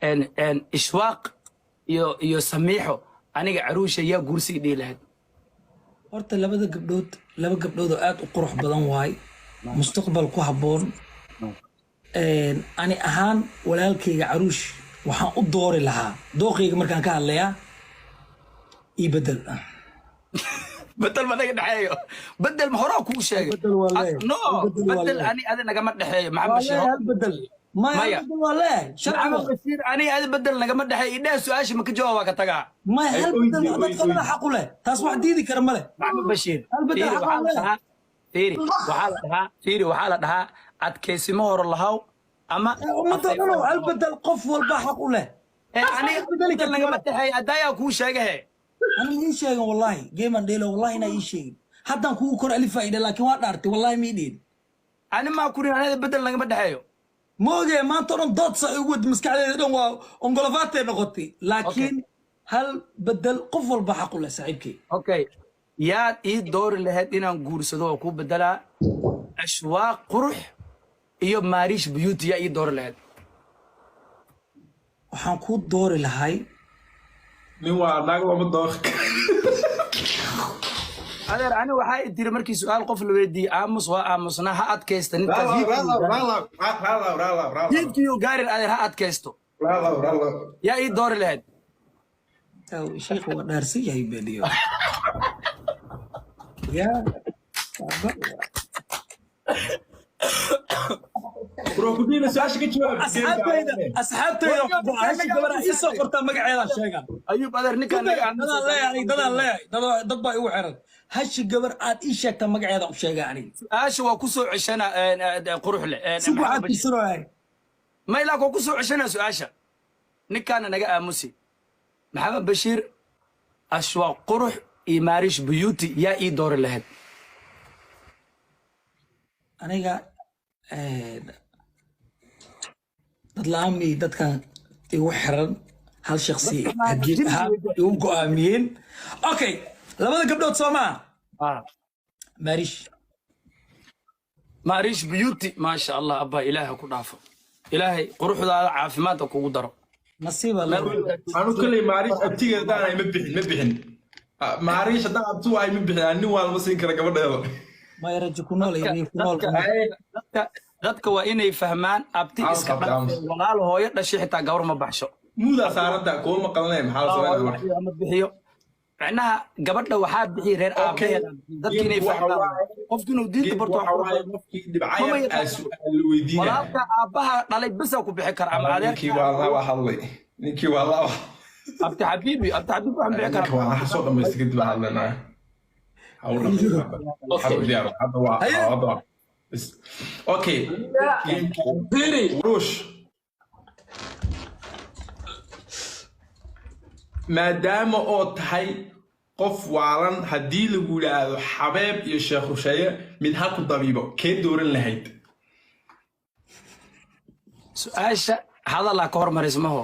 ان اشواق iyo samiixo aniga caruusha yaa guursi dhii lahayd horta laba gabdhood oo aad u qurux badan waay mustaqbal ku haboon ani ahaan walaalkayga caruush waxaan u doori lahaa dooqayga markaan ka hadlayaa ii bedel بدل ما نقدر حيو بدل ما هراك كل شيء نو بدل أنا هذا نجمع دحية مع بشير بدل ما بدل ولا شرع بشير أنا هذا بدل نجمع دحية إذا سؤال ما كجوابك تجا ما هل بدل هذا تقول حق له تصبح ديدي كرمله مع بشير هل بدل حق له فيري وحالتها عد كيسي مهر الله أما ما تقولوا هل بدل قف والبحق له أنا بدل نجمع دحية أدايا كل شيء أنا ما يشيء والله جيمان ديلا والله أنا يشيء حتى كوكو كور ألف فايدة لكن ما دارتي والله ميدين أنا ما أكون أنا بدل لك بدي حيو موجي ما ترون ضد صعود مسكعة دون وانقلفات نقطي لكن هل بدل قفل بحق ولا سعيدكي أوكي يا إيه الدور اللي هدينا نقول صدق كوب بدلا أشواق قرح إيوب ماريش بيوت يا إيه الدور اللي هد وحنكون دور الهاي نوا ناقو مدوخك أنا وحاي ترى مركي سؤال قفل ودي عامس وعامسنا هات كيست لا يديو قارن أنا هات كيستو يا إيه الدور اللي هد أو شيخ ودارسي يا يبديو يا بروكودين ساشي كتشوف أصحابتي هاش قبل إيسو قرطة مقعيدا شيئا أيوب هذا نكان dad baa igu xiran hashi gabar aad ii sheegta magaceeda u sheega aniga aasha waa ku soo cishana qurux leh si waxaad tirsanay ma ilaa ku soo cishana su'aasha ninkaana naga aamusi maxamed bashiir ashwa qurux iyo maarish beauty yaa ii door lahayd aniga dad laami dadkan igu xiran hal shakhsi hadii igu go'aamiyeen okay labada gabdhood Soomaa maarish beauty ma sha Allah abba ilaahay ku dhaafo ilaahay quruxdaada caafimaadka kugu daro nasiiba anu kale maarish abtigeeda ay ma bixin maarish hadaa abtu ay ma bixin ani waa la siin kara gabadheeda ma yaraji ku nool iyo ku nool dadka waa inay fahmaan abti iska walaal hooyo dhashay xitaa gawar ma baxsho muuda saarada ko ma qalnay maxaa la sameeyaa ma bixiyo macnaha gabadha waxaa bixi reer aabaheeda dadka inay fahmaan qofku inuu diinta barto qofkii dhibcaya su'aal weydiinaya walaalka aabaha dhalay bis ku bixi kara ama adeerkii waa la hadlay ninkii waa la abti xabiibi waxaan bixi karaa waa soo dhameystay kadib hadlanaa اوكي بيري روش maadaama oo tahay qof waalan hadii lagu yiraahdo xabeeb iyo sheekh rushaye mid ha ku dabiibo kee dooran lahayd su'aasha hadalka ka hormarismaho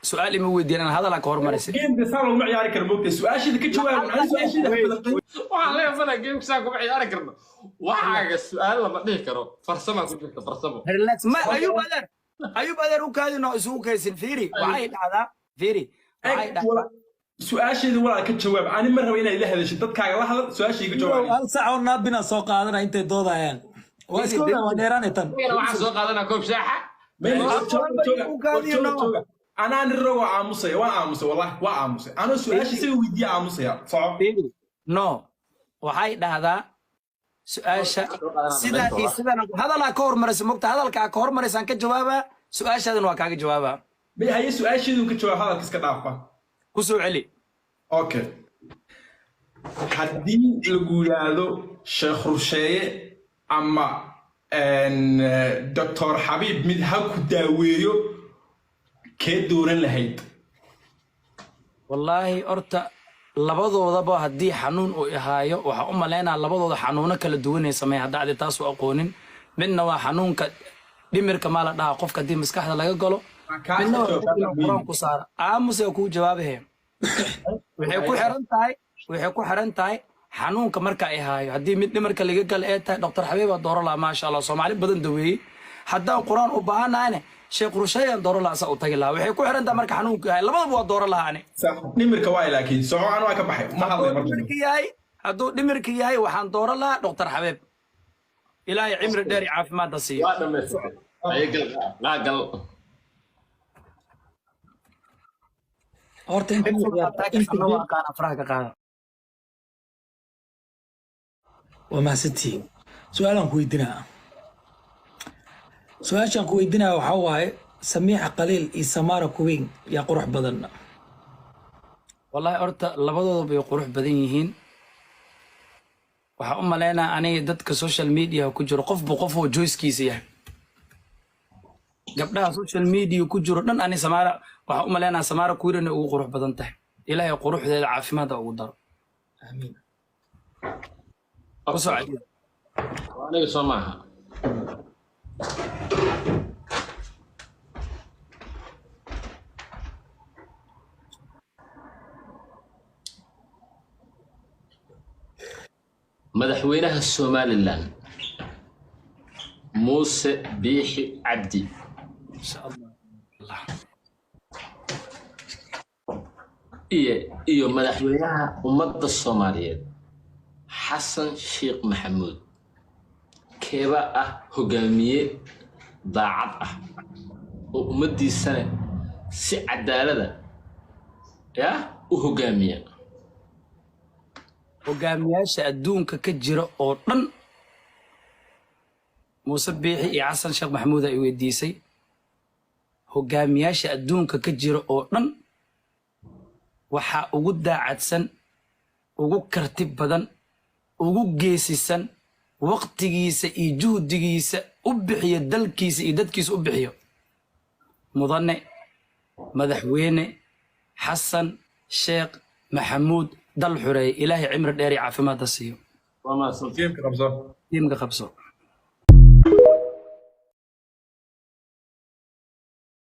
su'aal ima weydiinaan hadalka ka hormarisay game bisaan lagu ciyaari karo moogtay su'aashida ka jawaab su'aashida waxaan leeyahay game saa ku ciyaari karno waxaaga su'aal lama dhihi karo farsamo ku jirta farsamo relax ma ayub adeer u kaadino isugu kaysin fiiri waxay dhacdaa fiiri su'aashida walaal ka jawaab ani ma rabo inay la hadasho dadkaaga la hadal su'aashiga jawaab hal saac oo naabina soo qaadana intay doodayaan waa isku dheeraan tan waxaan soo qaadanaa koob shaaxa أنا نروى عاموسة وعاموسة والله وعاموسة أنا سؤال شيء ودي عاموسة صعب نو وحي هذا سؤال سيدا هذا لا كور مرس مقطع هذا لا كور مرس أنك جوابه سؤال هذا نوكاك جوابه بهاي سؤال شيء ذوك جواب هذا كيس كدافع كسو علي أوكي حدين الجولادو شيخ رشية أما إن دكتور حبيب مدهك داويو كيف دورن لهيد والله أرتا labadooda hadii xanuun uu ihaayo waxa u maleynaa labadooda xanuuna kala duwan ay sameeyaan hadda taas oo aqoonin midna waa xanuunka dhimirka ma la dhaha qofka dii maskaxda laga galo midna waa quraan ku saar aamus ku jawaabahay waxay ku xiran tahay xanuunka marka ay haayo hadii mid dhimirka laga gal ee tahay doctor Xabiib dooro la ma sha Allah Soomaali badan daweeyay haddaan quraan u baahanaane sheekh rusheeyaan dooro lahaa sa u tagi lahaa waxay ku xirantaa marka xanuunku yahay labadaba waa dooro lahaa ani صح نمرك واي لكن سمعان واي كبحي ما هذا hadduu dhimirka yahay waxaan dooro lahaa dhoktar xabeeb ilaahay cimri dheer iyo caafimaadda siiyo waa dhammaystiray laa gal horta waa qaana faraha ka qaada waa mahadsantihiin su-aalaan ku weydiinaa su-aashaan ku weydiinaya waxaa waaye samiixa qaliil iyo samaara kuweyn yaa qurux badan wallahi horta labadooda bay qurux badan yihiin waxaa u malaynaa aniga dadka social media ku jiro qofba qof oo joyskiisa yahay gabdhaha social media ku jiro dhan ani samaara waxaa u malaynaa samaara kuwiin inay ugu qurux badan tahay ilaahay quruxdeeda caafimaadda ugu daro aamiin kusoo cadiya aniga soo maaha madaxweynaha somaliland muuse biixi cabdi insha allah iyo madaxweynaha ummadda soomaaliyeed xasan sheekh maxamuud keeba ah hogaamiye daacad ah oo ummaddiisana si cadaalada u hogaamiya hogaamiyaasha adduunka ka jira oo dhan muuse biixi iyo xasan sheekh maxamuud ay weydiisay hogaamiyaasha adduunka ka jira oo dhan waxaa ugu daacadsan ugu karti badan ugu geesisan waqtigiisa iyo juhdigiisa u bixiyo dalkiisa iyo dadkiisa u bixiyo mudane madaxweyne xasan sheekh maxamuud dal xureeye ilaahay cimri dheer iyo caafimaadda siiyo جيم كرمزة tiimka qabso